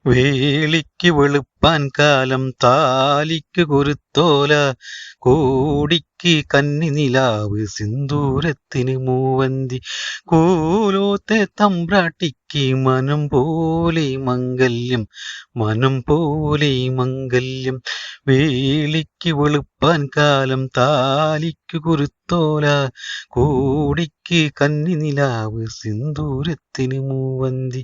വേളിക്ക് വെളുപ്പാൻ കാലം താലിക്ക് കുരുത്തോല കോടിക്ക് കന്നിനിലാവ് സിന്ദൂരത്തിന് മൂവന്തി കോലോത്തെ തമ്പ്രാട്ടിക്ക് മനം പോലെ മംഗല്യം മനം പോലെ മംഗല്യം. വേളിക്ക് വെളുപ്പാൻ കാലം താലിക്ക് കുരുത്തോല കോടിക്ക് കന്നിനിലാവ് സിന്ദൂരത്തിന് മൂവന്തി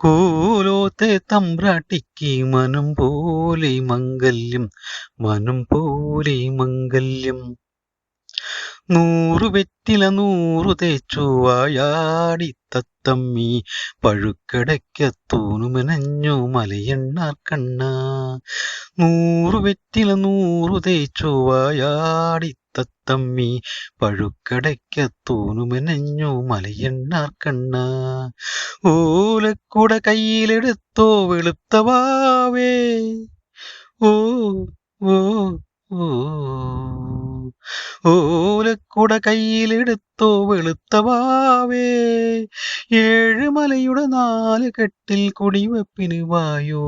കോലോത്തെ തമ്പ്രാട്ടിക്ക് മനം പോലെ മംഗല്യം മനം പോലെ മംഗല്യം. 100 വെറ്റില 100 തേച്ചു വായാടി തത്തമ്മി പഴുക്കടയ്ക്കത്തൂണുമെനഞ്ഞു മലയണ്ണാർ കണ്ണ. 100 വെറ്റില 100 തേച്ചു വായാടി തത്തമ്മി പഴുക്കടയ്ക്കത്തൂണുമെനഞ്ഞു മലയണ്ണാർ കണ്ണ. ഓലക്കുട കയ്യിലെടുത്തോ വെളുത്തവാവേ, ഓ ഓ ഓ ഓലക്കുട കയ്യിലെടുത്തോ വെളുത്തവാവേ, 7 മലയുടെ 4 കെട്ടിൽ കുടിവെപ്പിന് വായോ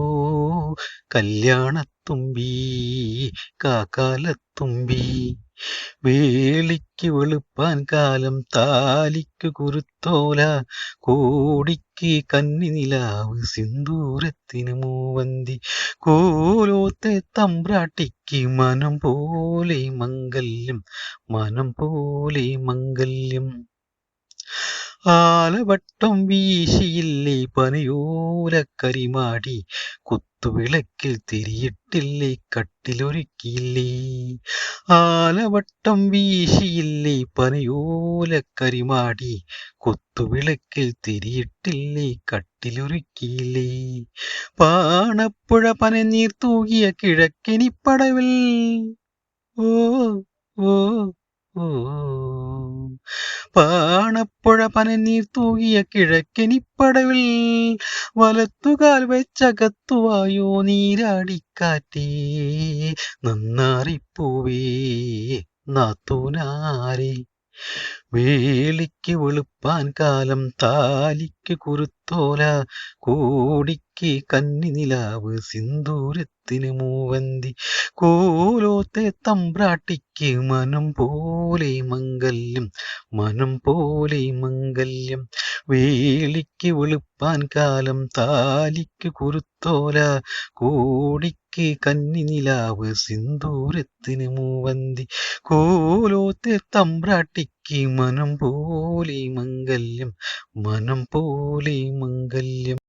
കല്യാണത്തുമ്പി കാക്കാലത്തുമ്പി. വേളിക്ക് വെളുപ്പാൻ കാലം താലിക്ക് കുരുത്തോല കോടിക്ക് കന്നിനിലാവ് സിന്ദൂരത്തിന് മൂവന്തി കോലോത്തെ തമ്പ്രാട്ടിക്ക് മനം പോലെ മംഗല്യം മനം പോലെ മംഗല്യം. ആലവട്ടം വീശിയില്ലേ പനയോലക്കരിമാടി കുത്തുവിളക്കിൽ തിരിയിട്ടില്ലേ കട്ടിലൊരുക്കിയില്ലേ. ആലവട്ടം വീശിയില്ലേ പനയോലക്കരിമാടി കുത്തുവിളക്കിൽ തിരിയിട്ടില്ലേ കട്ടിലൊരുക്കിയില്ലേ. പാണപ്പുഴ പനനീർ തൂകിയ കിഴക്കിനിപ്പടവിൽ, ഓ ഓ ഓ പാണപ്പുഴ പനനീർ തൂകിയ കിഴക്കിനിപ്പടവിൽ വലത്തുകാൽ വെച്ചകത്തുവായോ നീരാടിക്കാറ്റേ നന്നാറിപ്പൂവേ നാത്തൂനാരെ. വേളിക്ക് വെളുപ്പാൻ കാലം താലിക്ക് കുരുത്തോല കോടിക്ക് കന്നിനിലാവ് സിന്ദൂരത്തിന് മൂവന്തി കോലോത്തെ തമ്പ്രാട്ടിക്ക് മനം പോലെ മംഗല്യം മനം പോലെ മംഗല്യം. വേളിക്ക് വെളുപ്പാൻ കാലം താലിക്ക് കുരുത്തോല കോടിക്ക് കന്നിനിലാവ് സിന്ദൂരത്തിന് മൂവന്തി കോലോത്തെ തമ്പ്രാട്ടിക്ക് മനം പോലെ മംഗല്യം മനം പോലെ മംഗല്യം.